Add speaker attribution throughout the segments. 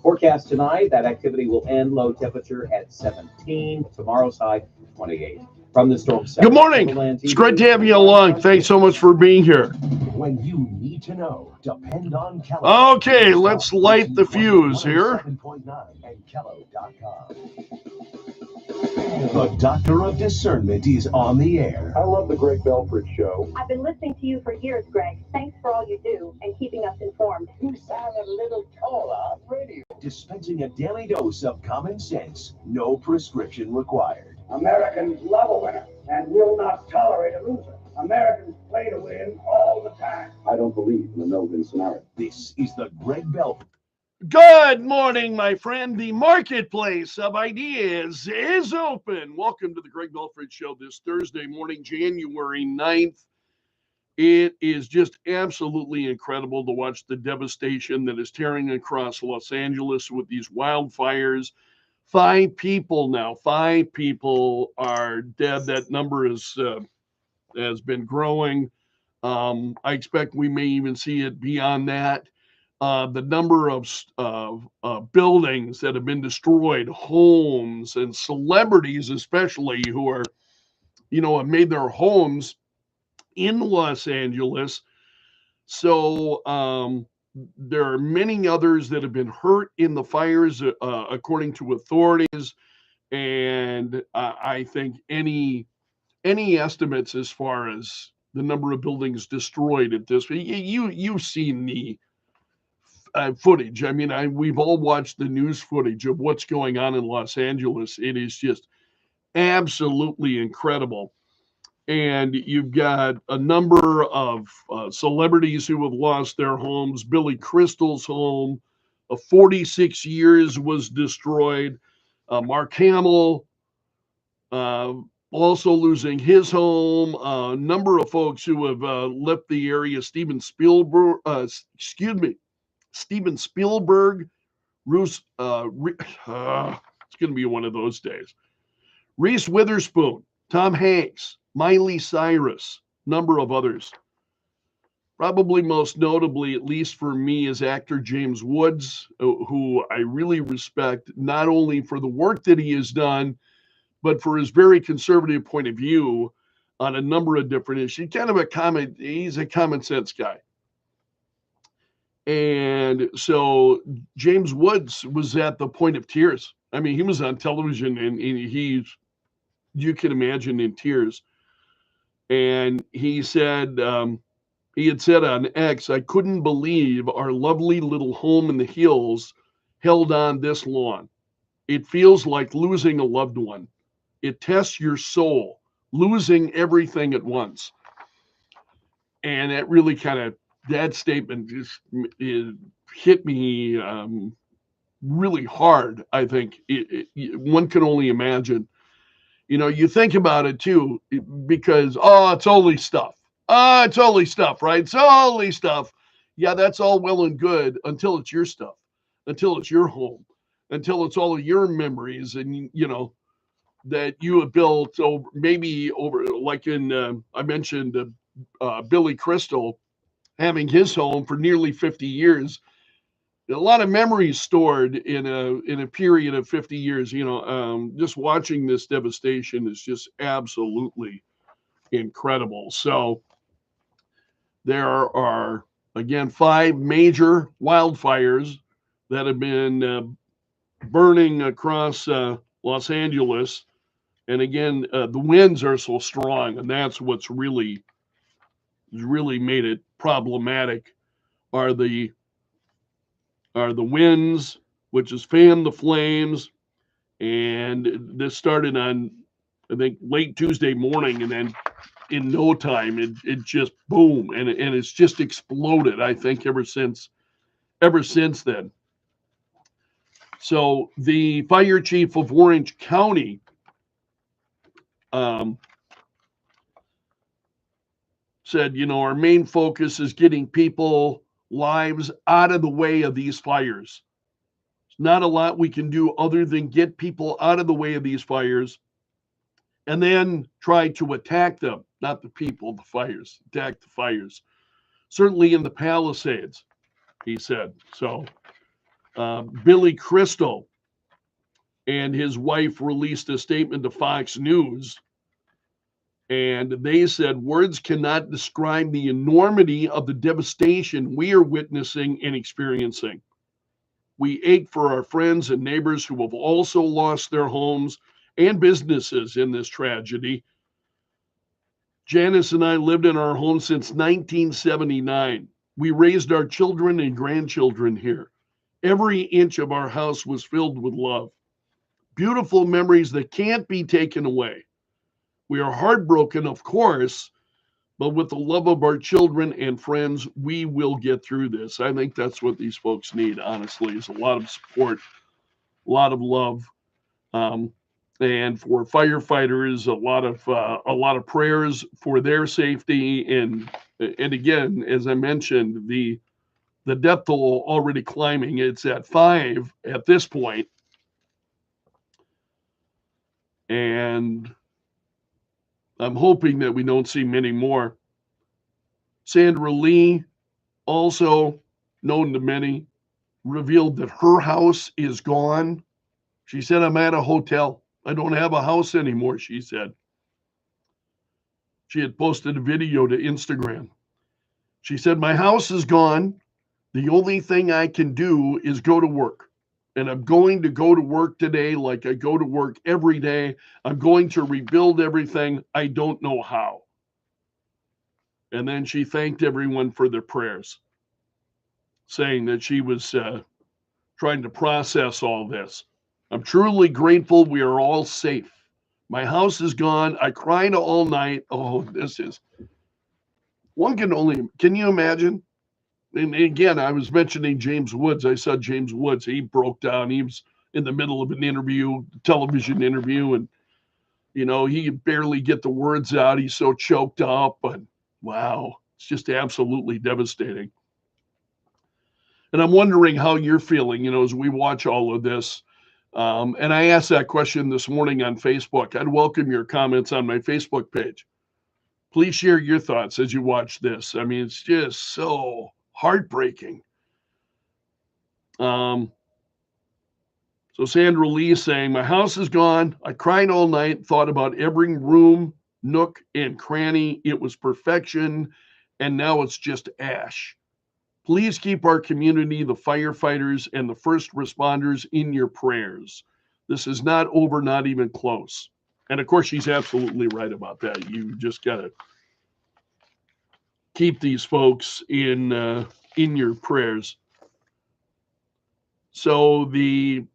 Speaker 1: Forecast tonight, that activity will end low temperature at 17. Tomorrow's high, 28. From the Storm Center.
Speaker 2: Good morning. It's great to have you along. Thanks so much for being here.
Speaker 3: When you need to know, depend on Kello.
Speaker 2: Okay, let's light the fuse here.
Speaker 3: 107.9 and Kello.com. The Doctor of Discernment is on the air.
Speaker 4: I love the Greg Belfrage show.
Speaker 5: I've been listening to you for years, Greg. Thanks for all you do and keeping us informed.
Speaker 3: You sound a little taller on radio. Dispensing a daily dose of common sense. No prescription required.
Speaker 4: Americans love a winner and will not tolerate a loser. Americans play to win all the time. I don't believe in the no-win scenario.
Speaker 3: This is the Greg Belfrage.
Speaker 2: Good morning, my friend. The marketplace of ideas is open. Welcome to the Greg Belfrage Show this Thursday morning, January 9th. It is just absolutely incredible to watch the devastation that is tearing across Los Angeles with these wildfires. 5 people now. 5 people are dead. That number has been growing. I expect we may even see it beyond that. The number of buildings that have been destroyed, homes and celebrities especially who are, have made their homes in Los Angeles. So there are many others that have been hurt in the fires, according to authorities. And I think any estimates as far as the number of buildings destroyed at this, you've seen the footage. I mean, we've all watched the news footage of what's going on in Los Angeles. It is just absolutely incredible. And you've got a number of celebrities who have lost their homes. Billy Crystal's home of 46 years was destroyed. Mark Hamill also losing his home. A number of folks who have left the area. Steven Spielberg, it's going to be one of those days. Reese Witherspoon, Tom Hanks, Miley Cyrus, number of others. Probably most notably, at least for me, is actor James Woods, who I really respect, not only for the work that he has done, but for his very conservative point of view on a number of different issues. He's a common sense guy. And so James Woods was at the point of tears. I mean, he was on television and you can imagine, in tears. And he said, he had said on X, "I couldn't believe our lovely little home in the hills held on this long. It feels like losing a loved one. It tests your soul, losing everything at once." And that really that statement just hit me really hard. I think one can only imagine. You think about it too, because, it's only stuff. It's only stuff, right? It's only stuff. Yeah, that's all well and good until it's your stuff, until it's your home, until it's all of your memories and, that you have built over, like I mentioned, Billy Crystal having his home for nearly 50 years. A lot of memories stored in a period of 50 years. Just watching this devastation is just absolutely incredible. So there are, again, 5 major wildfires that have been burning across Los Angeles. And again, the winds are so strong, and that's what's really made it problematic, are the winds, which has fanned the flames. And this started on, I think, late Tuesday morning, and then in no time it just boom, and it's just exploded, I think, ever since then. So the fire chief of Orange County said, our main focus is getting people lives out of the way of these fires. There's not a lot we can do other than get people out of the way of these fires and then try to attack them, not the people, the fires, attack the fires. Certainly in the Palisades, he said. So Billy Crystal and his wife released a statement to Fox News, and they said, words cannot describe the enormity of the devastation we are witnessing and experiencing. We ache for our friends and neighbors who have also lost their homes and businesses in this tragedy. Janice and I lived in our home since 1979. We raised our children and grandchildren here. Every inch of our house was filled with love. Beautiful memories that can't be taken away. We are heartbroken, of course, but with the love of our children and friends, we will get through this. I think that's what these folks need, honestly, is a lot of support, a lot of love. And for firefighters, a lot of prayers for their safety. And again, as I mentioned, the death toll already climbing. It's at 5 at this point. And I'm hoping that we don't see many more. Sandra Lee, also known to many, revealed that her house is gone. She said, I'm at a hotel. I don't have a house anymore, she said. She had posted a video to Instagram. She said, my house is gone. The only thing I can do is go to work. And I'm going to go to work today like I go to work every day. I'm going to rebuild everything. I don't know how. And then she thanked everyone for their prayers, saying that she was trying to process all this. I'm truly grateful we are all safe. My house is gone. I cried all night. Oh, this is, one can you imagine? And again, I was mentioning James Woods. I saw James Woods. He broke down. He was in the middle of an interview, television interview, and, he could barely get the words out. He's so choked up. And wow, it's just absolutely devastating. And I'm wondering how you're feeling, as we watch all of this. And I asked that question this morning on Facebook. I'd welcome your comments on my Facebook page. Please share your thoughts as you watch this. I mean, it's just so heartbreaking. So Sandra Lee saying, my house is gone. I cried all night, thought about every room, nook, and cranny. It was perfection, and now it's just ash. Please keep our community, the firefighters, and the first responders in your prayers. This is not over, not even close. And of course, she's absolutely right about that. You just got to keep these folks in your prayers. So the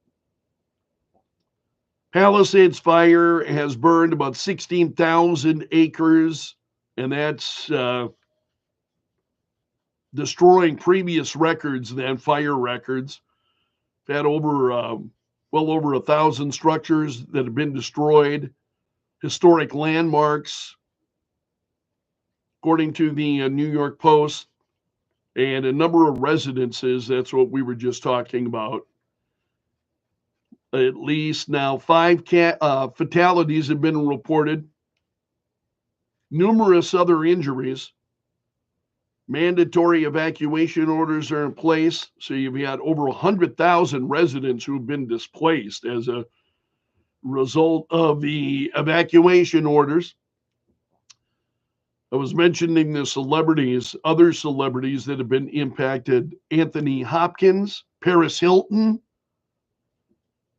Speaker 2: Palisades fire has burned about 16,000 acres, and that's destroying previous records, fire records. We've had well over 1,000 structures that have been destroyed, historic landmarks, according to the New York Post, and a number of residences. That's what we were just talking about. At least now 5 fatalities have been reported, numerous other injuries. Mandatory evacuation orders are in place. So you've had over 100,000 residents who have been displaced as a result of the evacuation orders. I was mentioning the celebrities, other celebrities that have been impacted. Anthony Hopkins, Paris Hilton.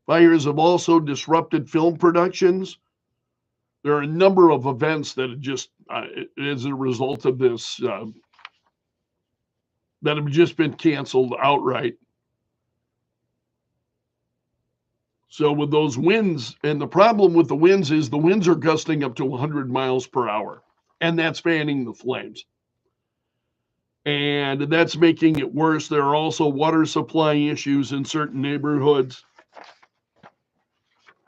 Speaker 2: Fires have also disrupted film productions. There are a number of events that have just, as a result of this, that have just been canceled outright. So with those winds, and the problem with the winds is the winds are gusting up to 100 miles per hour, and that's fanning the flames. And that's making it worse. There are also water supply issues in certain neighborhoods.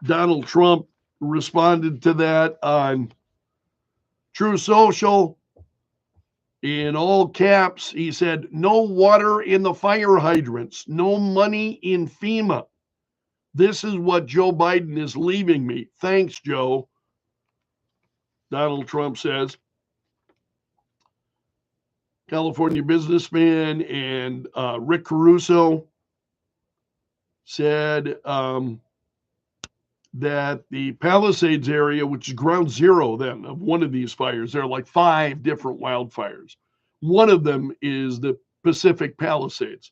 Speaker 2: Donald Trump responded to that on True Social. In all caps, he said, no water in the fire hydrants, no money in FEMA. This is what Joe Biden is leaving me. Thanks, Joe. Donald Trump says. California businessman and Rick Caruso said that the Palisades area, which is ground zero then of one of these fires, there are like 5 different wildfires. One of them is the Pacific Palisades.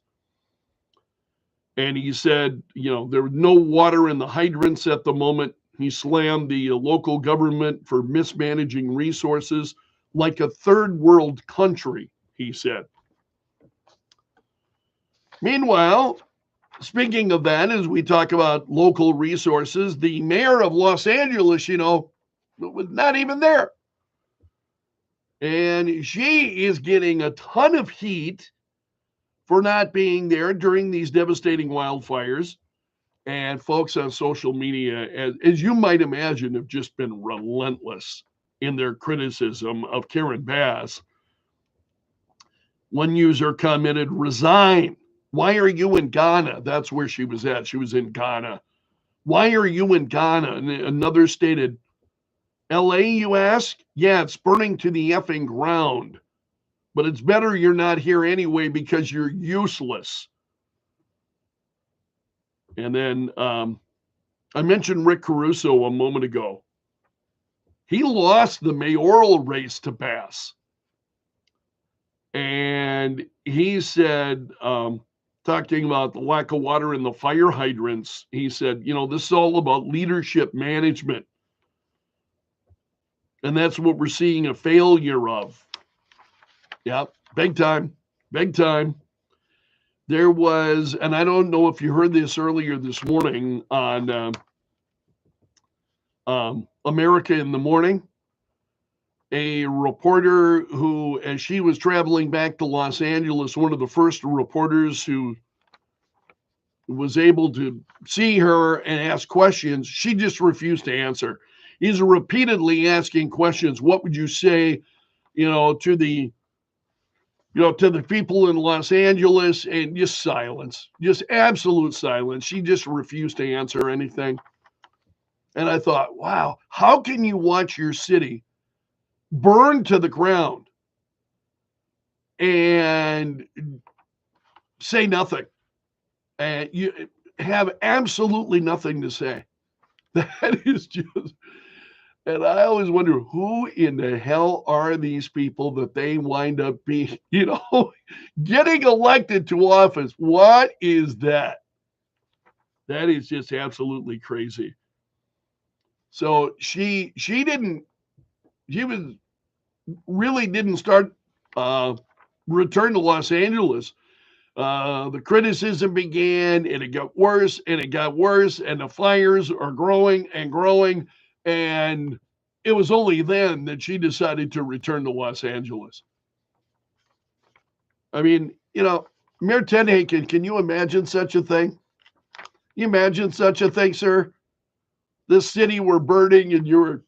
Speaker 2: And he said, there was no water in the hydrants at the moment. He slammed the local government for mismanaging resources like a third world country, he said. Meanwhile, speaking of that, as we talk about local resources, the mayor of Los Angeles, was not even there. And she is getting a ton of heat for not being there during these devastating wildfires. And folks on social media, as you might imagine, have just been relentless in their criticism of Karen Bass. One user commented, "Resign. Why are you in Ghana?" That's where she was at. She was in Ghana. "Why are you in Ghana?" And another stated, "LA, you ask? Yeah, it's burning to the effing ground. But it's better you're not here anyway because you're useless." And then I mentioned Rick Caruso a moment ago. He lost the mayoral race to Bass. And he said, talking about the lack of water in the fire hydrants, he said, this is all about leadership management. And that's what we're seeing a failure of. Yep, big time, big time. There was, and I don't know if you heard this earlier this morning on America in the Morning, a reporter who, as she was traveling back to Los Angeles, one of the first reporters who was able to see her and ask questions, she just refused to answer. He's repeatedly asking questions. What would you say, to the people in Los Angeles? And just silence, just absolute silence. She just refused to answer anything. And I thought, wow, how can you watch your city burn to the ground and say nothing? And you have absolutely nothing to say. That is just, and I always wonder, who in the hell are these people that they wind up being, getting elected to office? What is that? That is just absolutely crazy. So she really didn't start return to Los Angeles. The criticism began, and it got worse, and it got worse, and the fires are growing and growing. And it was only then that she decided to return to Los Angeles. I mean, Mayor Tenhaken, can you imagine such a thing? You imagine such a thing, sir? This city were burning, and you were.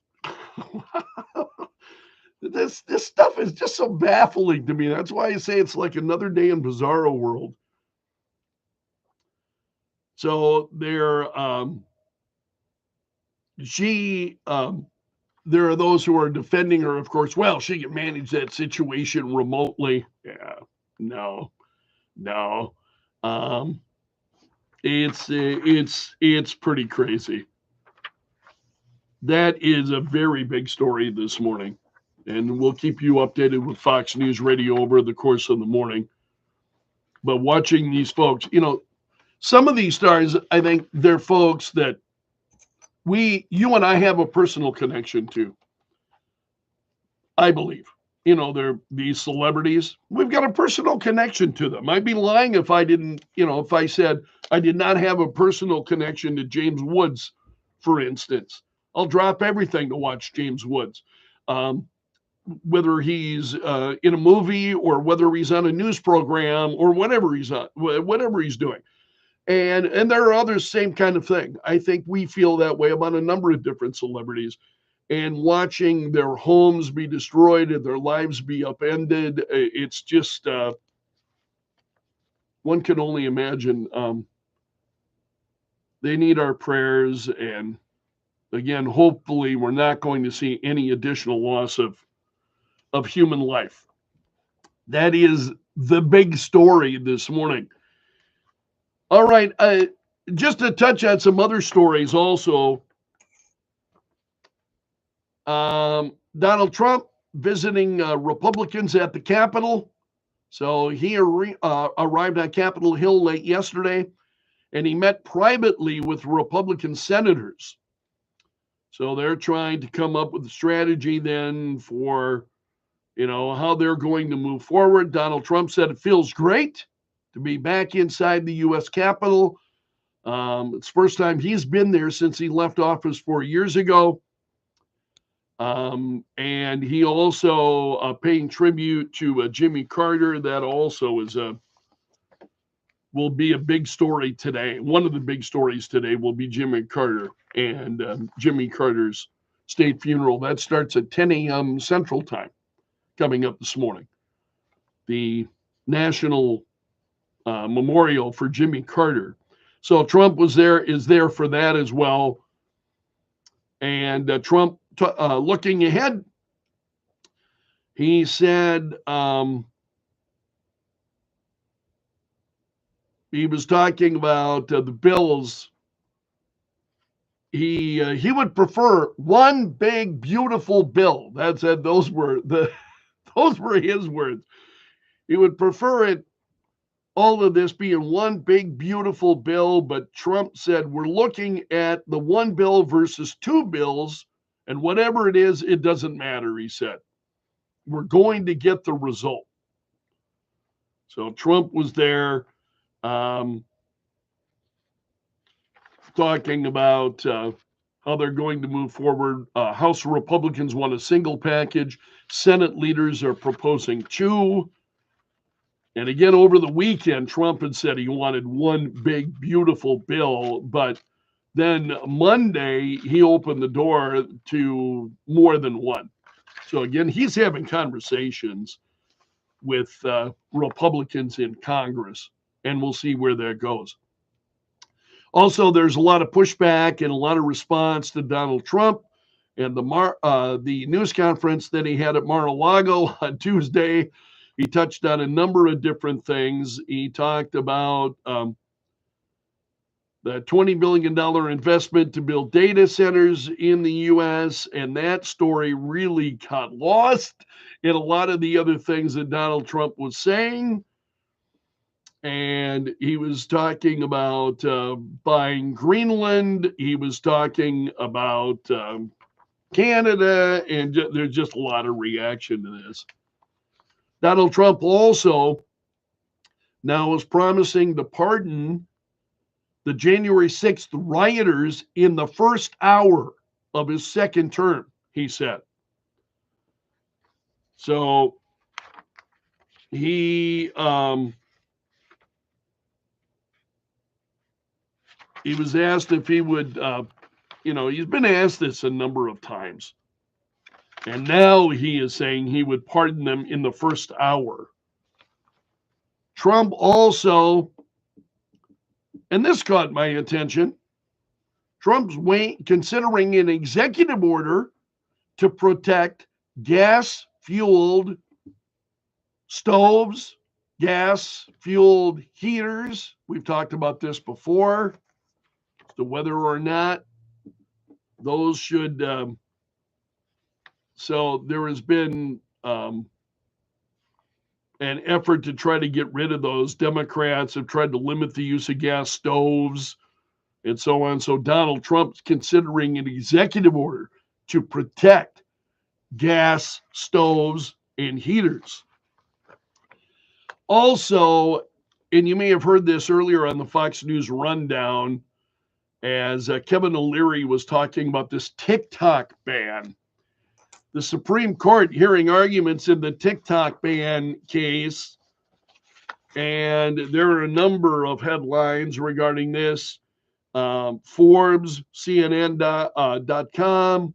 Speaker 2: This stuff is just so baffling to me. That's why I say it's like another day in Bizarro World. So there are those who are defending her, of course. Well, she can manage that situation remotely. Yeah, no. It's pretty crazy. That is a very big story this morning. And we'll keep you updated with Fox News Radio over the course of the morning. But watching these folks, some of these stars, I think they're folks that you and I have a personal connection to. I believe, they're these celebrities. We've got a personal connection to them. I'd be lying if I didn't, if I said I did not have a personal connection to James Woods, for instance. I'll drop everything to watch James Woods. Whether he's in a movie or whether he's on a news program or whatever he's doing. And there are others, same kind of thing. I think we feel that way about a number of different celebrities. And watching their homes be destroyed and their lives be upended, it's just, one can only imagine. They need our prayers. And again, hopefully we're not going to see any additional loss of human life. That is the big story this morning. All right. just to touch on some other stories also, Donald Trump visiting Republicans at the Capitol. So he arrived on Capitol Hill late yesterday, and he met privately with Republican senators. So they're trying to come up with a strategy then for, how they're going to move forward. Donald Trump said it feels great to be back inside the U.S. Capitol. It's the first time he's been there since he left office 4 years ago. And he also paying tribute to Jimmy Carter. That also will be a big story today. One of the big stories today will be Jimmy Carter and Jimmy Carter's state funeral. That starts at 10 a.m. Central Time coming up this morning. The national memorial for Jimmy Carter. So Trump is there for that as well. And Trump, looking ahead, he said he was talking about the bills. He would prefer one big beautiful bill. Those were his words. He would prefer it, all of this being one big beautiful bill, but Trump said we're looking at the one bill versus two bills, and whatever it is, it doesn't matter, he said. We're going to get the result. So Trump was there talking about how they're going to move forward. House Republicans want a single package. Senate leaders are proposing two. And again, over the weekend, Trump had said he wanted one big, beautiful bill. But then Monday, he opened the door to more than one. So again, he's having conversations with Republicans in Congress, and we'll see where that goes. Also, there's a lot of pushback and a lot of response to Donald Trump and the news conference that he had at Mar-a-Lago on Tuesday. He touched on a number of different things. He talked about the $20 billion investment to build data centers in the U.S., and that story really got lost in a lot of the other things that Donald Trump was saying. And he was talking about buying Greenland. He was talking about Canada, and there's just a lot of reaction to this. Donald Trump also now is promising to pardon the January 6th rioters in the first hour of his second term, he said. So he was asked if he would, he's been asked this a number of times. And now he is saying he would pardon them in the first hour. Trump also, and this caught my attention, Trump's considering an executive order to protect gas-fueled stoves, gas-fueled heaters. We've talked about this before. So whether or not those should... So there has been an effort to try to get rid of those. Democrats have tried to limit the use of gas stoves and so on. So Donald Trump's considering an executive order to protect gas stoves and heaters. Also, and you may have heard this earlier on the Fox News Rundown, as Kevin O'Leary was talking about this TikTok ban. The Supreme Court hearing arguments in the TikTok ban case, and there are a number of headlines regarding this. Forbes, CNN.com,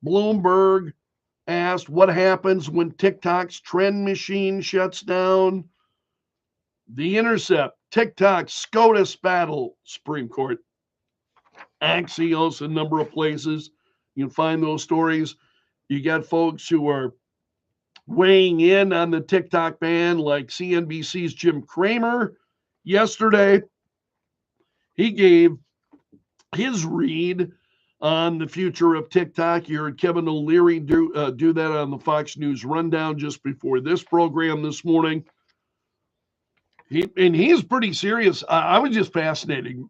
Speaker 2: Bloomberg asked what happens when TikTok's trend machine shuts down. The Intercept, TikTok SCOTUS battle, Supreme Court. Axios, a number of places. You can find those stories. You got folks who are weighing in on the TikTok ban, like CNBC's Jim Cramer yesterday. He gave his read on the future of TikTok. You heard Kevin O'Leary do that on the Fox News Rundown just before this program this morning. He's pretty serious. I was just fascinating.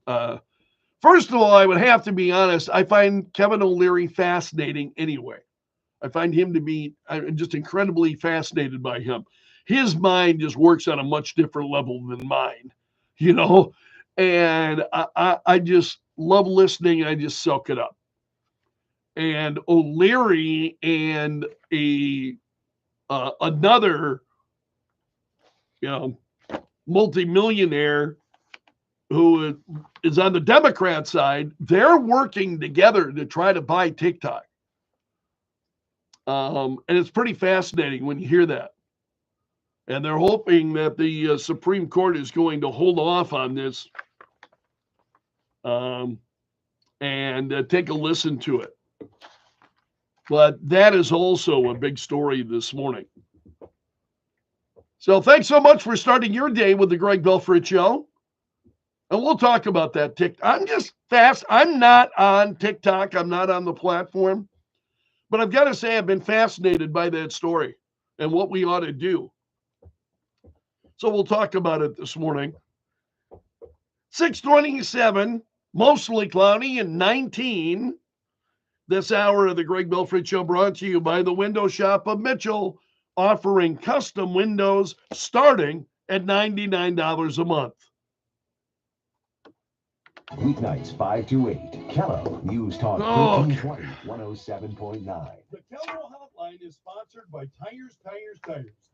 Speaker 2: First of all, I would have to be honest. I find Kevin O'Leary fascinating anyway. I find him to be just incredibly fascinated by him. His mind just works on a much different level than mine, and I just love listening. I just soak it up. And O'Leary and another, multimillionaire who is on the Democrat side, they're working together to try to buy TikTok. And it's pretty fascinating when you hear that. And they're hoping that the Supreme Court is going to hold off on this and take a listen to it. But that is also a big story this morning. So thanks so much for starting your day with the Greg Belfrage Show. And we'll talk about that TikTok. I'm just fast. I'm not on TikTok. I'm not on the platform. But I've got to say, I've been fascinated by that story and what we ought to do. So we'll talk about it this morning. 6:27, mostly cloudy, and 19. This hour of the Greg Belfrage Show brought to you by the Window Shop of Mitchell, offering custom windows starting at $99 a month.
Speaker 3: Weeknights 5 to 8. Kello News Talk 1320 107.9.
Speaker 6: The Kello Hotline is sponsored by Tires,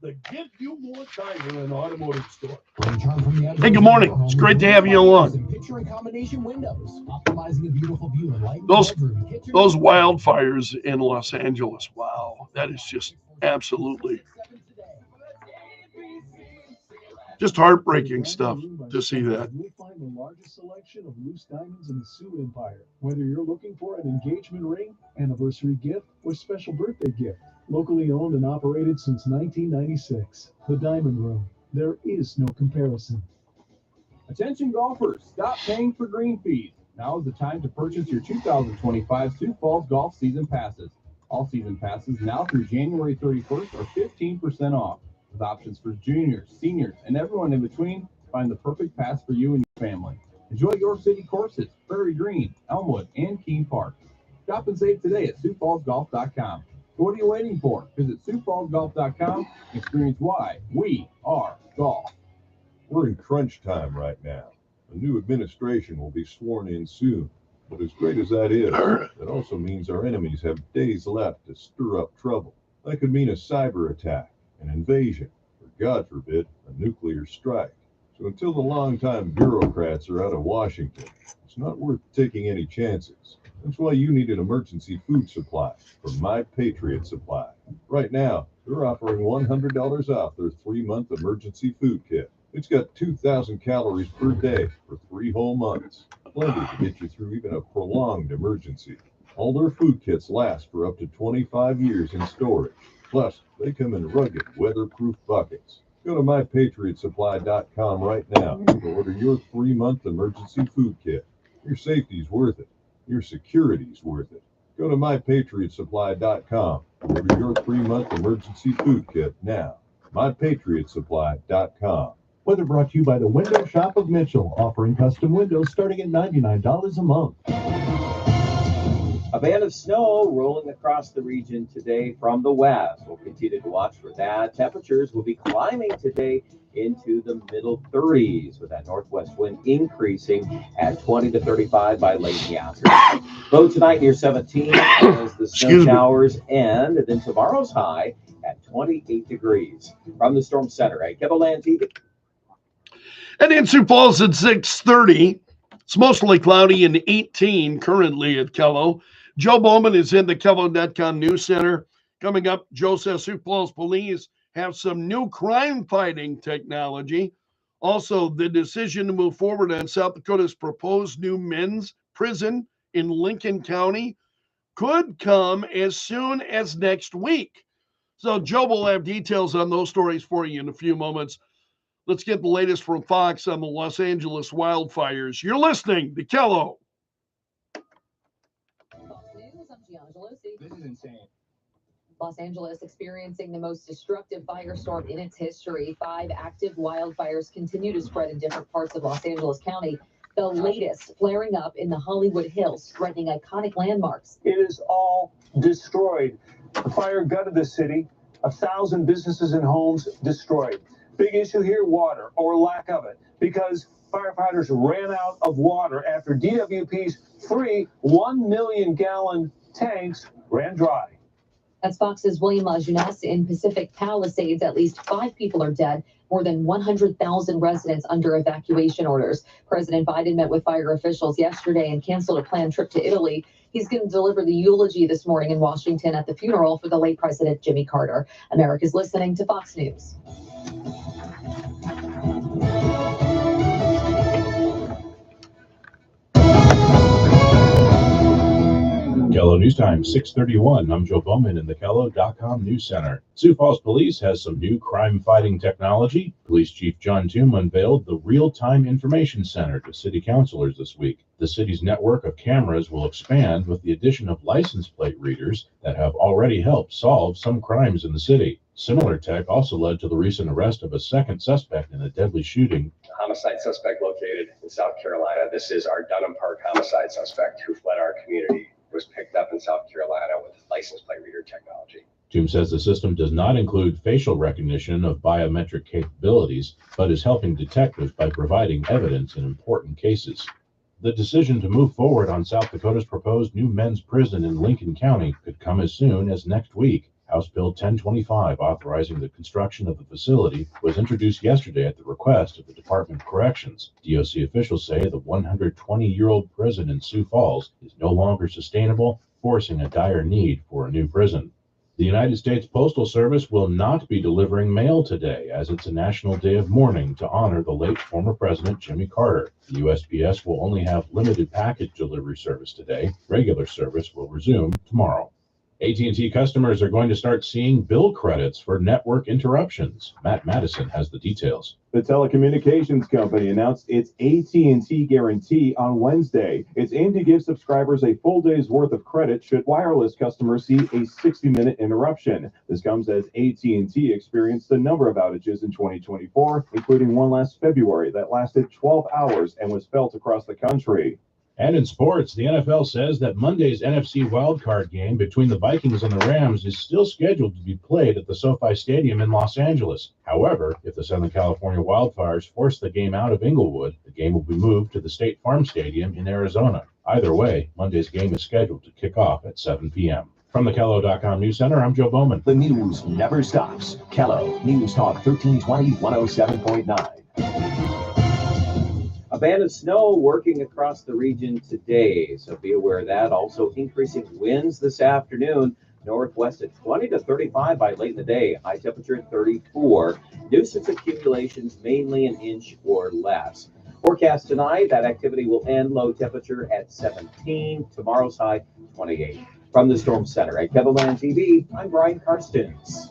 Speaker 6: the Give You More Tire and Automotive Store.
Speaker 2: Hey, good morning. It's great to have you along.
Speaker 7: Picture and combination windows, optimizing a beautiful view and light.
Speaker 2: Those wildfires in Los Angeles. Wow, that is just absolutely just heartbreaking stuff to see that.
Speaker 6: You'll find the largest selection of loose diamonds in the Sioux Empire. Whether you're looking for an engagement ring, anniversary gift, or special birthday gift. Locally owned and operated since 1996. The Diamond Room. There is no comparison.
Speaker 8: Attention golfers, stop paying for green fees. Now is the time to purchase your 2025 Sioux Falls Golf Season Passes. All season passes now through January 31st are 15% off. With options for juniors, seniors, and everyone in between, find the perfect pass for you and your family. Enjoy your city courses, Prairie Green, Elmwood, and Keene Park. Shop and save today at SiouxFallsGolf.com. So what are you waiting for? Visit SiouxFallsGolf.com and experience why we are golf.
Speaker 9: We're in crunch time right now. A new administration will be sworn in soon. But as great as that is, it also means our enemies have days left to stir up trouble. That could mean a cyber attack, an invasion, or God forbid, a nuclear strike. So until the longtime bureaucrats are out of Washington, it's not worth taking any chances. That's why you need an emergency food supply from My Patriot Supply. Right now, they're offering $100 off their 3-month emergency food kit. It's got 2,000 calories per day for 3 whole months. Plenty to get you through even a prolonged emergency. All their food kits last for up to 25 years in storage. Plus, they come in rugged, weatherproof buckets. Go to MyPatriotSupply.com right now to order your 3-month emergency food kit. Your safety's worth it. Your security's worth it. Go to MyPatriotSupply.com to order your 3-month emergency food kit now. MyPatriotSupply.com.
Speaker 3: Weather brought to you by the Window Shop of Mitchell, offering custom windows starting at $99 a month.
Speaker 1: A band of snow rolling across the region today from the west. We'll continue to watch for that. Temperatures will be climbing today into the middle 30s with that northwest wind increasing at 20 to 35 by late in the afternoon. Low tonight near 17 as the snow showers end. And then tomorrow's high at 28 degrees. From the Storm Center at Kettleland TV.
Speaker 2: And in Sioux Falls at 6:30, it's mostly cloudy and 18 currently at Kello. Joe Bowman is in the Kello.com News Center. Coming up, Joe says Sioux Falls police have some new crime-fighting technology. Also, the decision to move forward on South Dakota's proposed new men's prison in Lincoln County could come as soon as next week. So Joe will have details on those stories for you in a few moments. Let's get the latest from Fox on the Los Angeles wildfires. You're listening to Kello.
Speaker 8: This is insane.
Speaker 10: Los Angeles experiencing the most destructive firestorm in its history. 5 active wildfires continue to spread in different parts of Los Angeles County. The latest flaring up in the Hollywood Hills, threatening iconic landmarks.
Speaker 6: It is all destroyed. The fire gutted the city. 1,000 businesses and homes destroyed. Big issue here, water or lack of it, because firefighters ran out of water after DWP's 3 1-million-gallon tanks ran dry.
Speaker 10: That's Fox's William LaJeunesse in Pacific Palisades. At least 5 people are dead, more than 100,000 residents under evacuation orders. President Biden met with fire officials yesterday and canceled a planned trip to Italy. He's going to deliver the eulogy this morning in Washington at the funeral for the late President Jimmy Carter. America's listening to Fox News.
Speaker 11: Kello News Time, 6:31. I'm Joe Bowman in the Kello.com News Center. Sioux Falls Police has some new crime-fighting technology. Police Chief John Toome unveiled the Real-Time Information Center to city councilors this week. The city's network of cameras will expand with the addition of license plate readers that have already helped solve some crimes in the city. Similar tech also led to the recent arrest of a second suspect in a deadly shooting.
Speaker 12: Homicide suspect located in South Carolina. This is our Dunham Park homicide suspect who fled our community. Was picked up in South Carolina with license plate reader technology.
Speaker 11: Toome says the system does not include facial recognition of biometric capabilities, but is helping detectives by providing evidence in important cases. The decision to move forward on South Dakota's proposed new men's prison in Lincoln County could come as soon as next week. House Bill 1025, authorizing the construction of the facility, was introduced yesterday at the request of the Department of Corrections. DOC officials say the 120-year-old prison in Sioux Falls is no longer sustainable, forcing a dire need for a new prison. The United States Postal Service will not be delivering mail today, as it's a national day of mourning to honor the late former President Jimmy Carter. The USPS will only have limited package delivery service today. Regular service will resume tomorrow. AT&T customers are going to start seeing bill credits for network interruptions. Matt Madison has the details.
Speaker 13: The telecommunications company announced its AT&T guarantee on Wednesday. It's aimed to give subscribers a full day's worth of credit should wireless customers see a 60-minute interruption. This comes as AT&T experienced a number of outages in 2024, including one last February that lasted 12 hours and was felt across the country.
Speaker 11: And in sports, the NFL says that Monday's NFC wildcard game between the Vikings and the Rams is still scheduled to be played at the SoFi Stadium in Los Angeles. However, if the Southern California wildfires force the game out of Inglewood, the game will be moved to the State Farm Stadium in Arizona. Either way, Monday's game is scheduled to kick off at 7 p.m. From the Kello.com News Center, I'm Joe Bowman.
Speaker 3: The news never stops. Kello, News Talk 1320, 107.9.
Speaker 1: A band of snow working across the region today, so be aware of that. Also increasing winds this afternoon, northwest at 20 to 35 by late in the day. High temperature at 34. Nuisance accumulations mainly an inch or less. Forecast tonight, that activity will end low temperature at 17. Tomorrow's high 28. From the Storm Center at Kevinland TV, I'm Brian Karstens.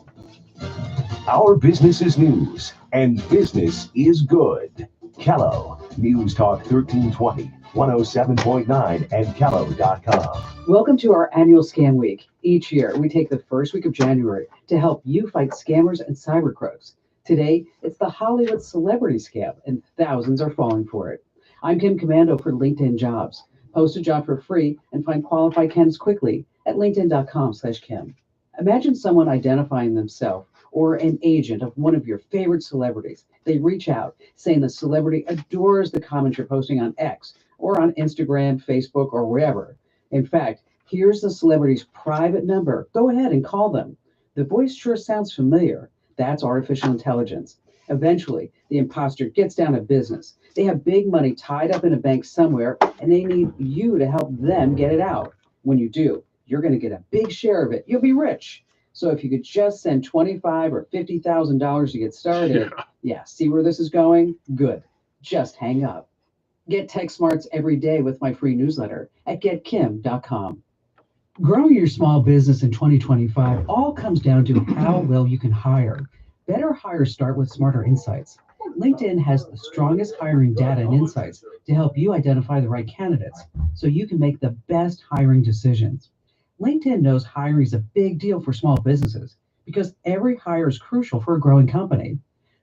Speaker 3: Our business is news, and business is good. Kello, News Talk 1320, 107.9, and Kello.com.
Speaker 14: Welcome to our annual Scam Week. Each year, we take the first week of January to help you fight scammers and cyber crooks. Today, it's the Hollywood celebrity scam, and thousands are falling for it. I'm Kim Commando for LinkedIn Jobs. Post a job for free and find qualified candidates quickly at linkedin.com/Kim. Imagine someone identifying themselves or an agent of one of your favorite celebrities. They reach out saying the celebrity adores the comments you're posting on X or on Instagram, Facebook, or wherever. In fact, here's the celebrity's private number. Go ahead and call them. The voice sure sounds familiar. That's artificial intelligence. Eventually, the imposter gets down to business. They have big money tied up in a bank somewhere, and they need you to help them get it out. When you do, you're going to get a big share of it. You'll be rich. So if you could just send $25,000 or $50,000 to get started, see where this is going? Good. Just hang up. Get tech smarts every day with my free newsletter at getkim.com. Growing your small business in 2025 all comes down to how well you can hire. Better hires start with smarter insights. LinkedIn has the strongest hiring data and insights to help you identify the right candidates so you can make the best hiring decisions. LinkedIn knows hiring is a big deal for small businesses because every hire is crucial for a growing company.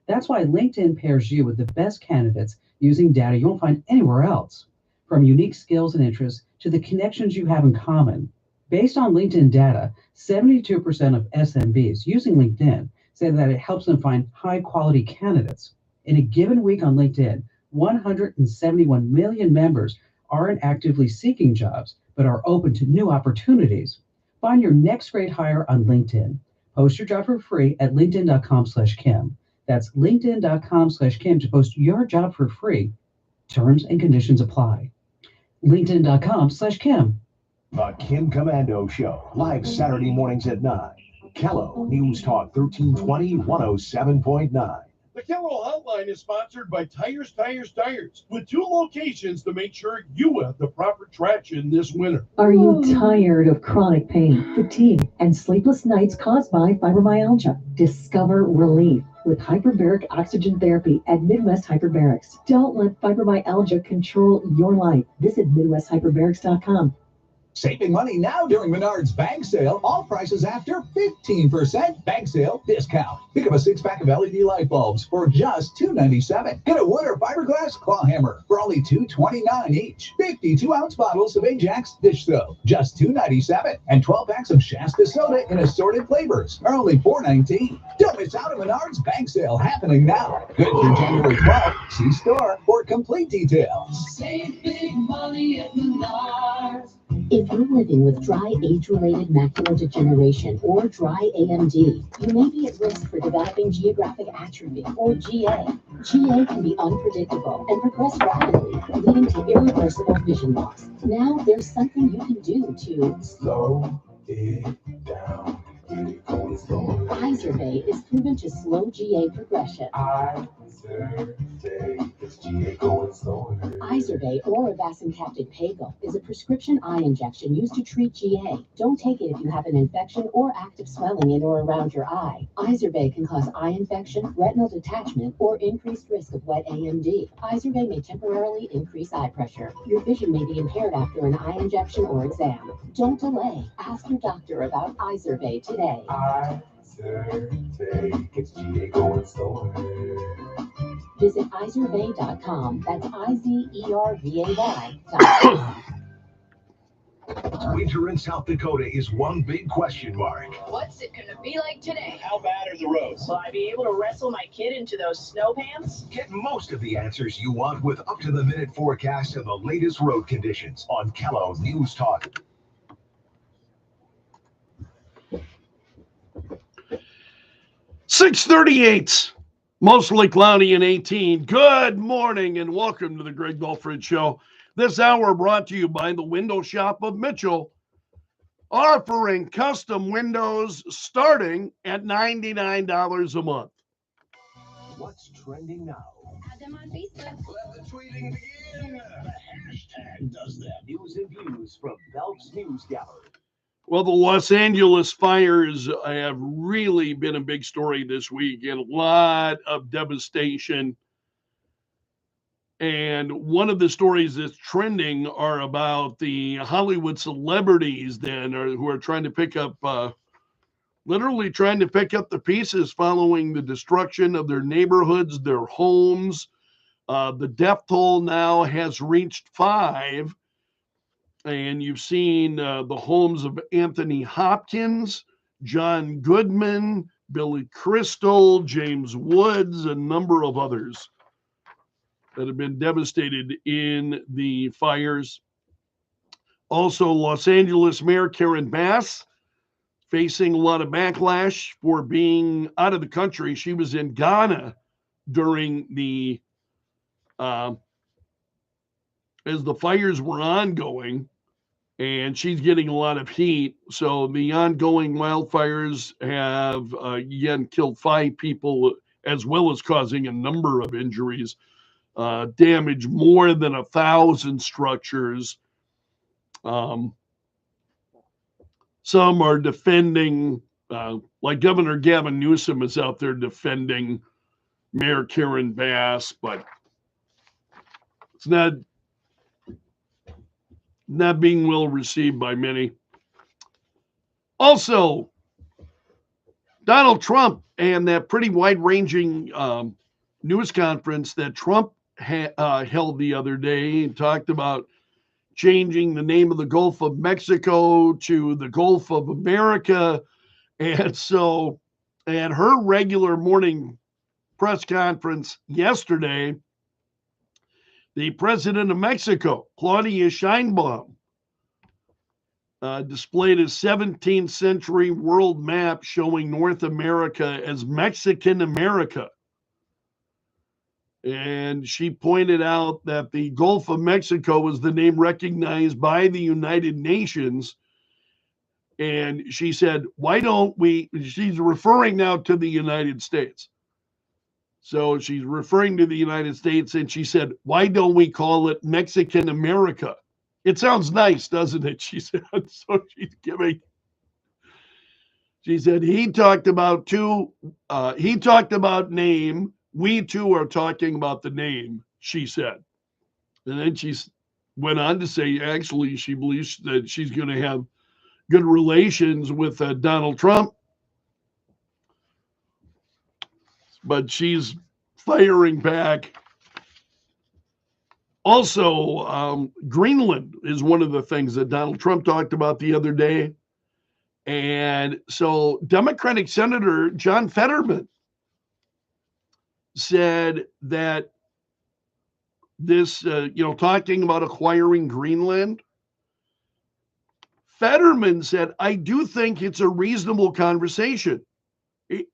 Speaker 14: That's why LinkedIn pairs you with the best candidates using data you won't find anywhere else, from unique skills and interests to the connections you have in common. Based on LinkedIn data, 72% of SMBs using LinkedIn say that it helps them find high-quality candidates. In a given week on LinkedIn, 171 million members aren't actively seeking jobs, but are open to new opportunities. Find your next great hire on LinkedIn. Post your job for free at linkedin.com/Kim. That's linkedin.com/Kim to post your job for free. Terms and conditions apply. LinkedIn.com/Kim.
Speaker 3: The Kim Commando Show, live Saturday mornings at 9. Kello News Talk 1320 107.9.
Speaker 2: The Kello Hotline is sponsored by Tires, with 2 locations to make sure you have the proper traction this winter.
Speaker 15: Are you tired of chronic pain, fatigue, and sleepless nights caused by fibromyalgia? Discover relief with hyperbaric oxygen therapy at Midwest Hyperbarics. Don't let fibromyalgia control your life. Visit MidwestHyperbarics.com.
Speaker 7: Saving money now during Menards Bag Sale. All prices after 15% bag sale discount. Pick up a 6-pack of LED light bulbs for just $2.97. Get a wood or fiberglass claw hammer for only $2.29 each. 52-ounce bottles of Ajax dish soap, just $2.97. And 12 packs of Shasta soda in assorted flavors are only $4.19. Don't miss out on Menards Bag Sale happening now. Good through January 12th. See store for complete details.
Speaker 16: Save big money at Menards. If you're living with dry age-related macular degeneration or dry AMD, you may be at risk for developing geographic atrophy or GA. GA can be unpredictable and progress rapidly, leading to irreversible vision loss. Now there's something you can do to
Speaker 3: slow it down.
Speaker 16: Izervay is proven to slow GA progression. Izervay or avacincaptad pegol is a prescription eye injection used to treat GA. Don't take it if you have an infection or active swelling in or around your eye. Izervay can cause eye infection, retinal detachment, or increased risk of wet AMD. Izervay may temporarily increase eye pressure. Your vision may be impaired after an eye injection or exam. Don't delay. Ask your doctor about Izervay today. Visit Izervay.com. That's IZERVAY.com.
Speaker 3: Winter in South Dakota is one big question mark.
Speaker 17: What's it gonna be like today?
Speaker 3: How bad are the roads?
Speaker 17: Will I be able to wrestle my kid into those snow pants?
Speaker 3: Get most of the answers you want with up-to-the-minute forecast of the latest road conditions on Kello News Talk.
Speaker 2: .38, mostly cloudy and 18. Good morning and welcome to the Greg Belfrage Show. This hour brought to you by the Window Shop of Mitchell, offering custom windows starting at $99 a month.
Speaker 3: What's trending now?
Speaker 5: Add them on Facebook.
Speaker 3: Let the tweeting begin. The hashtag does that. News and views from Belf's News Gallery.
Speaker 2: Well, the Los Angeles fires have really been a big story this week, and a lot of devastation. And one of the stories that's trending are about the Hollywood celebrities who are trying to pick up, literally trying to pick up the pieces following the destruction of their neighborhoods, their homes. The death toll now has reached 5. And you've seen the homes of Anthony Hopkins, John Goodman, Billy Crystal, James Woods, a number of others that have been devastated in the fires. Also, Los Angeles Mayor Karen Bass facing a lot of backlash for being out of the country. She was in Ghana during as the fires were ongoing, and she's getting a lot of heat. So the ongoing wildfires have again killed 5 people, as well as causing a number of injuries, damaged more than 1,000 structures. Some are defending, like Governor Gavin Newsom is out there defending Mayor Karen Bass, but it's not being well received by many. Also, Donald Trump and that pretty wide-ranging news conference that Trump held the other day and talked about changing the name of the Gulf of Mexico to the Gulf of America. And so at her regular morning press conference yesterday, the president of Mexico, Claudia Sheinbaum, displayed a 17th century world map showing North America as Mexican America. And she pointed out that the Gulf of Mexico was the name recognized by the United Nations. And she said, why don't we, she's referring now to the United States. So she's referring to the United States, and she said, why don't we call it Mexican America? It sounds nice, doesn't it? She said. So she said, he talked about name. We too are talking about the name, she said. And then she went on to say, actually, she believes that she's going to have good relations with Donald Trump. But she's firing back. Also, Greenland is one of the things that Donald Trump talked about the other day. And so Democratic Senator John Fetterman said that this, talking about acquiring Greenland, Fetterman said, I do think it's a reasonable conversation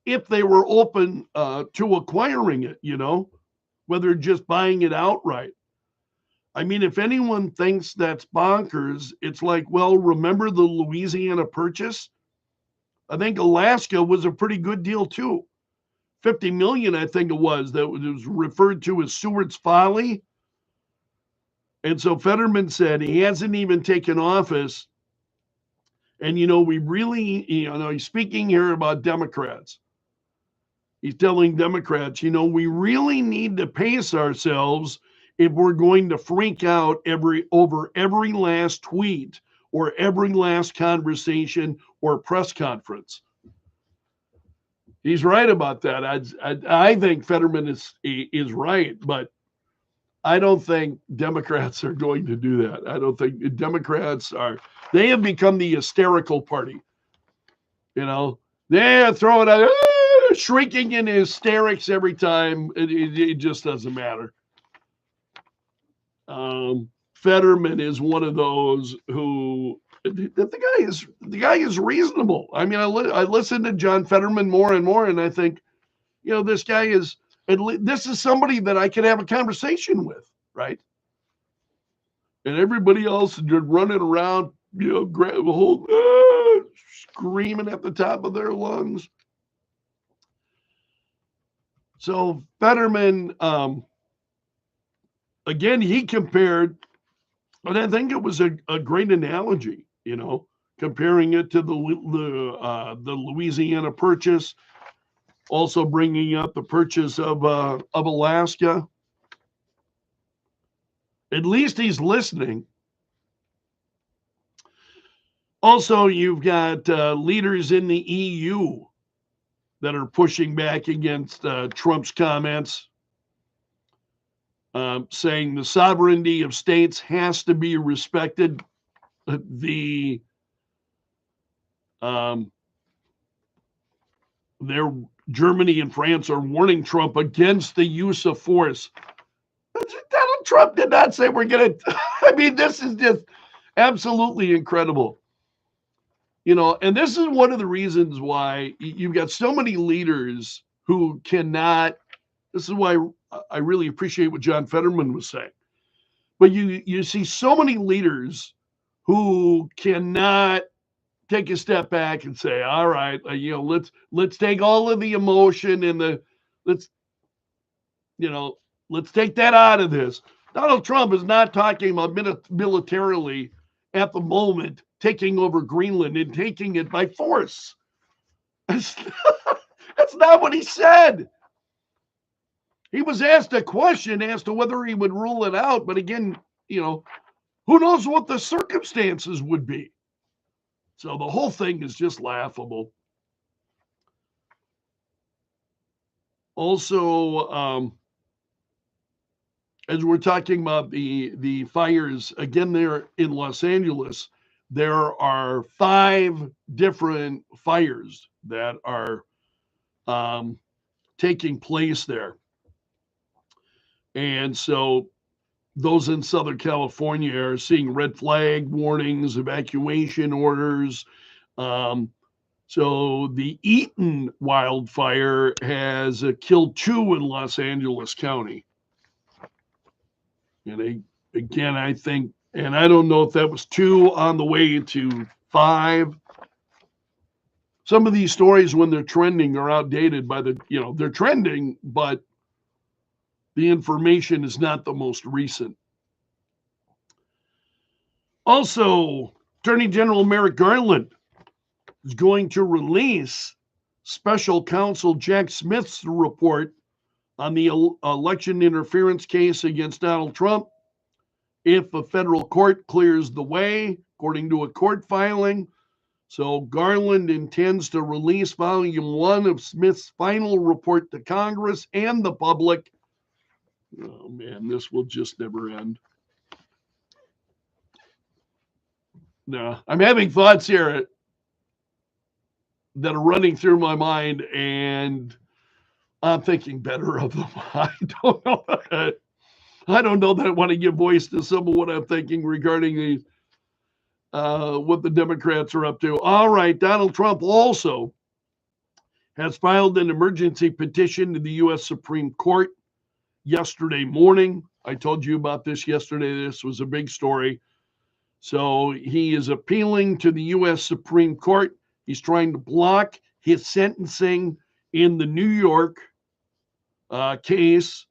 Speaker 2: if they were open to acquiring it, whether just buying it outright. I mean, if anyone thinks that's bonkers, it's like, well, remember the Louisiana Purchase? I think Alaska was a pretty good deal too. 50 million, I think it was, that was referred to as Seward's Folly. And so Fetterman said he hasn't even taken office. And, we really, he's speaking here about Democrats. He's telling Democrats, we really need to pace ourselves if we're going to freak out over every last tweet or every last conversation or press conference. He's right about that. I think Fetterman is right, but I don't think Democrats are going to do that. I don't think Democrats they have become the hysterical party. They're throwing out, shrieking in hysterics every time. It just doesn't matter. Fetterman is one of those who the guy is reasonable. I mean, I listen to John Fetterman more and more, and I think, this guy is somebody that I can have a conversation with, right? And everybody else is just running around, screaming at the top of their lungs. So Fetterman, again, he compared, and I think it was a great analogy, comparing it to the Louisiana Purchase, also bringing up the purchase of Alaska. At least he's listening. Also, you've got leaders in the EU that are pushing back against Trump's comments, saying the sovereignty of states has to be respected. Germany and France are warning Trump against the use of force. Donald Trump did not say we're going to. I mean, this is just absolutely incredible. And this is one of the reasons why you've got so many leaders who cannot. This is why I really appreciate what John Fetterman was saying. But you see so many leaders who cannot take a step back and say, all right, let's take all of the emotion and let's take that out of this. Donald Trump is not talking about militarily at the moment taking over Greenland and taking it by force. That's not what he said. He was asked a question as to whether he would rule it out, but again, who knows what the circumstances would be. So the whole thing is just laughable. Also, as we're talking about the fires, again, there in Los Angeles, there are 5 different fires that are taking place there. And so those in Southern California are seeing red flag warnings, evacuation orders. So the Eaton wildfire has killed 2 in Los Angeles County. And again, I think, and I don't know if that was 2 on the way to 5. Some of these stories, when they're trending, are outdated by they're trending, but the information is not the most recent. Also, Attorney General Merrick Garland is going to release special counsel Jack Smith's report on the election interference case against Donald Trump. If a federal court clears the way, according to a court filing. So Garland intends to release volume 1 of Smith's final report to Congress and the public. Oh man, this will just never end. No, I'm having thoughts here that are running through my mind, and I'm thinking better of them. I don't know that I want to give voice to some of what I'm thinking regarding these. What the Democrats are up to. All right, Donald Trump also has filed an emergency petition to the U.S. Supreme Court yesterday morning. I told you about this yesterday. This was a big story. So he is appealing to the U.S. Supreme Court. He's trying to block his sentencing in the New York case.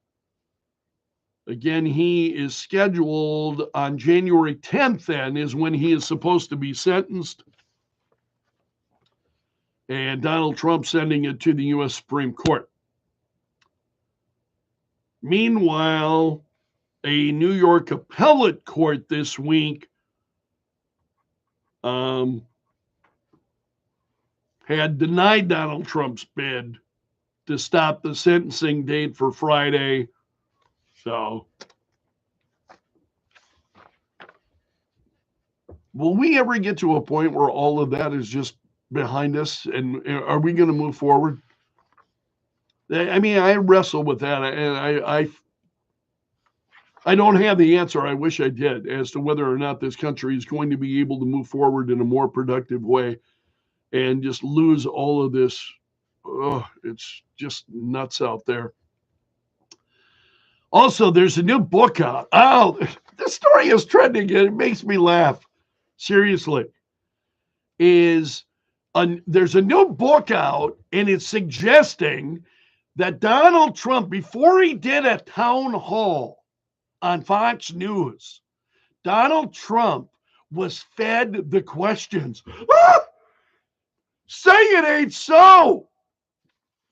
Speaker 2: Again, he is scheduled on January 10th, then, is when he is supposed to be sentenced. And Donald Trump sending it to the U.S. Supreme Court. Meanwhile, a New York appellate court this week had denied Donald Trump's bid to stop the sentencing date for Friday. So, will we ever get to a point where all of that is just behind us? And are we going to move forward? I mean, I wrestle with that, and I don't have the answer. I wish I did, as to whether or not this country is going to be able to move forward in a more productive way and just lose all of this. It's just nuts out there. Also, there's a new book out. Oh, this story is trending and it makes me laugh. Seriously. There's a new book out, and it's suggesting that Donald Trump, before he did a town hall on Fox News, Donald Trump was fed the questions. Say it ain't so.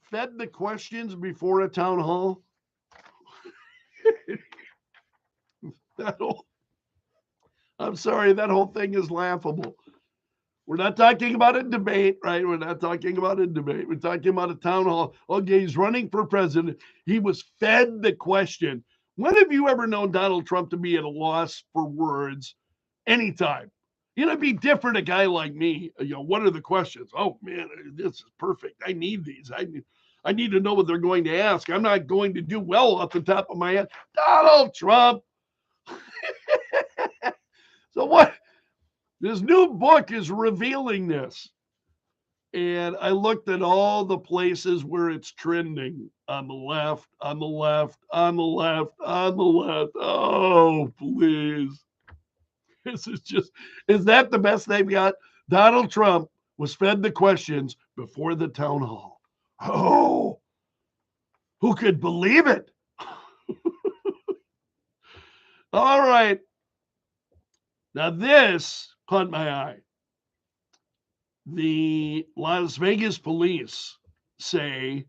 Speaker 2: Fed the questions before a town hall. I'm sorry, that whole thing is laughable. We're not talking about a debate, right? We're not talking about a debate. We're talking about a town hall. Okay, he's running for president. He was fed the question. When have you ever known Donald Trump to be at a loss for words? Anytime. It'd be different, a guy like me. What are the questions? Oh, man, this is perfect. I need these. I need to know what they're going to ask. I'm not going to do well off the top of my head. Donald Trump. So what? This new book is revealing this. And I looked at all the places where it's trending. On the left, on the left, on the left, on the left. Oh, please. Is that the best they've got? Donald Trump was fed the questions before the town hall. Oh, who could believe it? All right. Now this caught my eye. The Las Vegas police say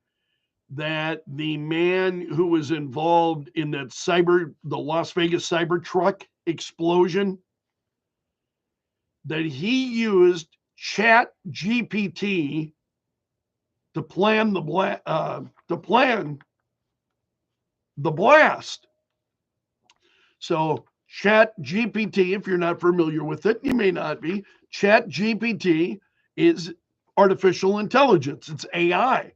Speaker 2: that the man who was involved in the Las Vegas Cybertruck explosion, that he used Chat GPT to plan the blast. So Chat GPT, if you're not familiar with it, you may not be. Chat GPT is artificial intelligence. It's AI.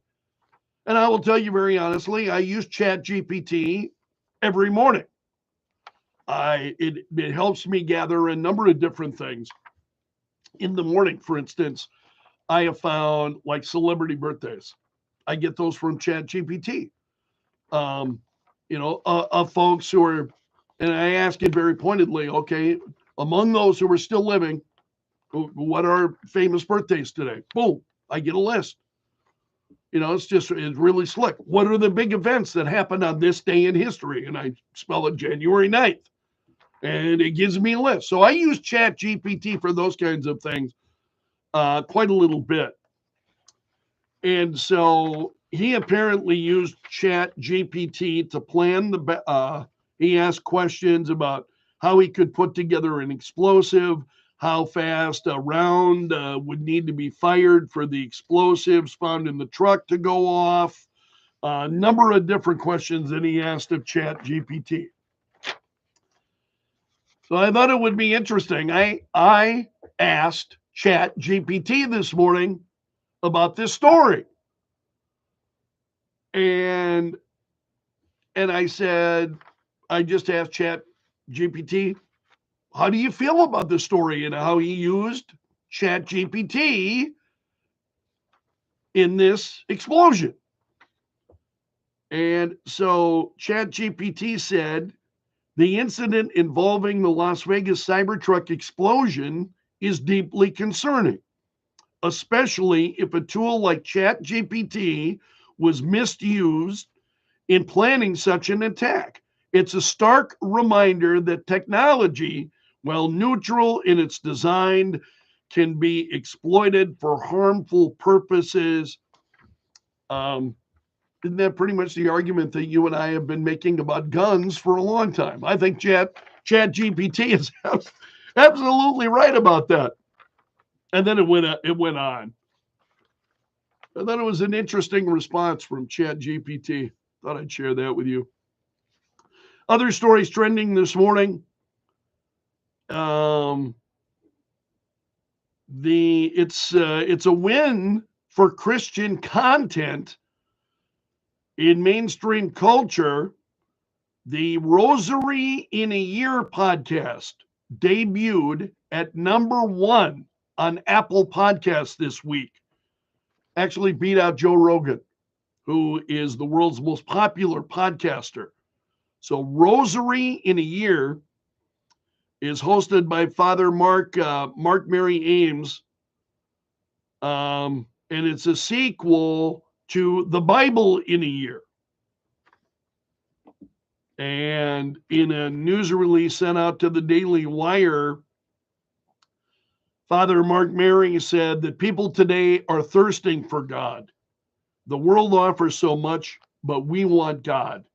Speaker 2: And I will tell you very honestly, I use Chat GPT every morning. It helps me gather a number of different things. In the morning, for instance, I have found like celebrity birthdays. I get those from Chat GPT. Of folks who are, and I ask it very pointedly, okay, among those who are still living, what are famous birthdays today? Boom, I get a list. It's really slick. What are the big events that happened on this day in history? And I spell it January 9th. And it gives me a list. So I use Chat GPT for those kinds of things quite a little bit. And so he apparently used Chat GPT to plan he asked questions about how he could put together an explosive, how fast a round would need to be fired for the explosives found in the truck to go off. A number of different questions that he asked of Chat GPT. So I thought it would be interesting. I asked Chat GPT this morning about this story. And I said, I just asked Chat GPT, how do you feel about this story and how he used Chat GPT in this explosion? And so Chat GPT said, the incident involving the Las Vegas Cybertruck explosion is deeply concerning, especially if a tool like Chat GPT was misused in planning such an attack. It's a stark reminder that technology, while neutral in its design, can be exploited for harmful purposes. Isn't that pretty much the argument that you and I have been making about guns for a long time? I think Chat GPT is absolutely right about that. And then it went on. I thought it was an interesting response from Chat GPT. Thought I'd share that with you. Other stories trending this morning. It's a win for Christian content in mainstream culture. The Rosary in a Year podcast debuted at #1 on Apple Podcasts this week. Actually beat out Joe Rogan, who is the world's most popular podcaster. So Rosary in a Year is hosted by Father Mark Mary Ames. And it's a sequel to The Bible in a Year. And in a news release sent out to the Daily Wire, Father Mark Mary said that people today are thirsting for God. The world offers so much, but we want God.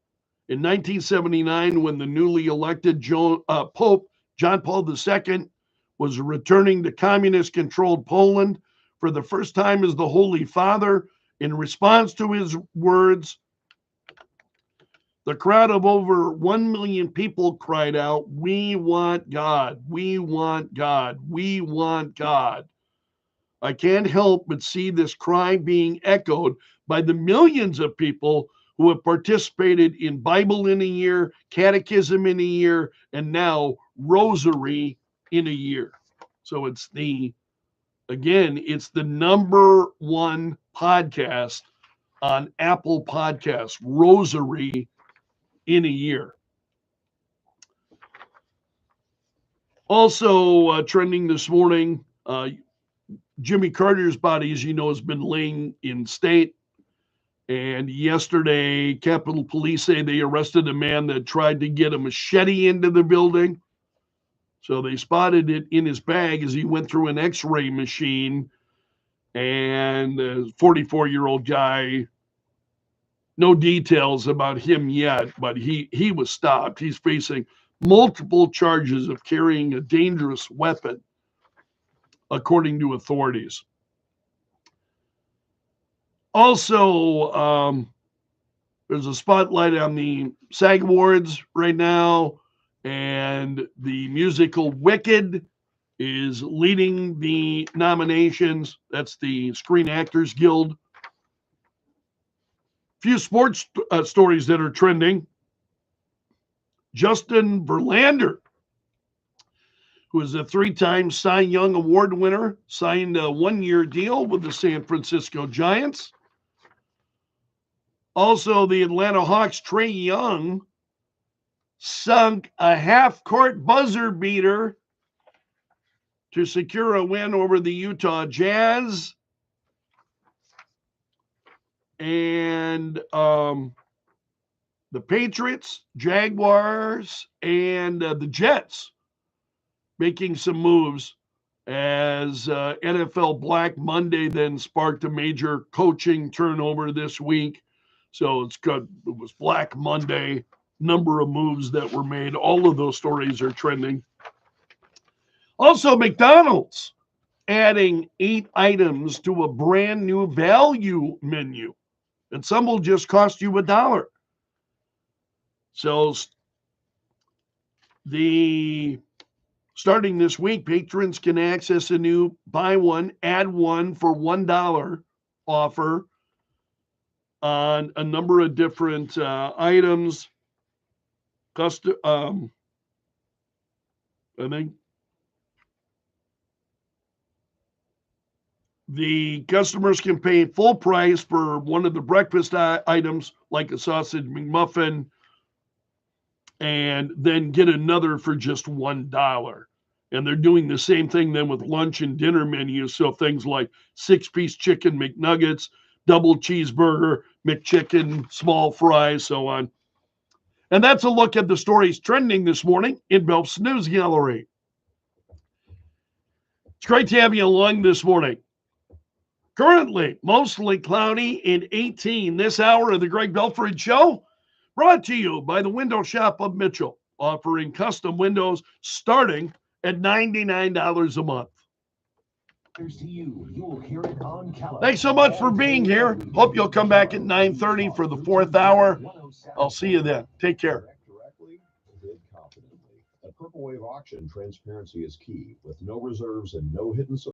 Speaker 2: In 1979, when the newly elected Pope John Paul II was returning to communist-controlled Poland for the first time as the Holy Father, in response to his words, the crowd of over 1 million people cried out, "We want God, we want God, we want God." I can't help but see this cry being echoed by the millions of people who have participated in Bible in a Year, Catechism in a Year, and now Rosary in a Year. So it's the #1 podcast on Apple Podcasts, Rosary in a Year. Also trending this morning, Jimmy Carter's body, as you know, has been laying in state. And yesterday, Capitol Police say they arrested a man that tried to get a machete into the building. So they spotted it in his bag as he went through an X-ray machine. And a 44-year-old guy No details about him yet, but he was stopped. He's facing multiple charges of carrying a dangerous weapon, according to authorities. Also, there's a spotlight on the SAG Awards right now, and the musical Wicked is leading the nominations. That's the Screen Actors Guild. Few sports stories that are trending. Justin Verlander, who is a 3-time Cy Young Award winner, signed a 1-year deal with the San Francisco Giants. Also, the Atlanta Hawks' Trae Young sunk a half-court buzzer beater to secure a win over the Utah Jazz. And the Patriots, Jaguars, and the Jets making some moves as NFL Black Monday then sparked a major coaching turnover this week. So it's good. It was Black Monday, number of moves that were made. All of those stories are trending. Also, McDonald's adding 8 items to a brand new value menu, and some will just cost you $1. So starting this week, patrons can access a new buy one, add one for $1 offer on a number of different items. I think the customers can pay full price for one of the breakfast items, like a sausage McMuffin, and then get another for just $1. And they're doing the same thing then with lunch and dinner menus. So things like 6-piece chicken McNuggets, double cheeseburger, McChicken, small fries, so on. And that's a look at the stories trending this morning in Belf's News Gallery. It's great to have you along this morning. Currently, mostly cloudy and 18 this hour of the Greg Belfrage Show, brought to you by the Window Shop of Mitchell, offering custom windows starting at $99 a month. Thanks so much for being here. Hope you'll come back at 9:30 for the 4th hour. I'll see you then. Take care.
Speaker 18: At Purple Wave Auction, transparency is key, with no reserves and no hidden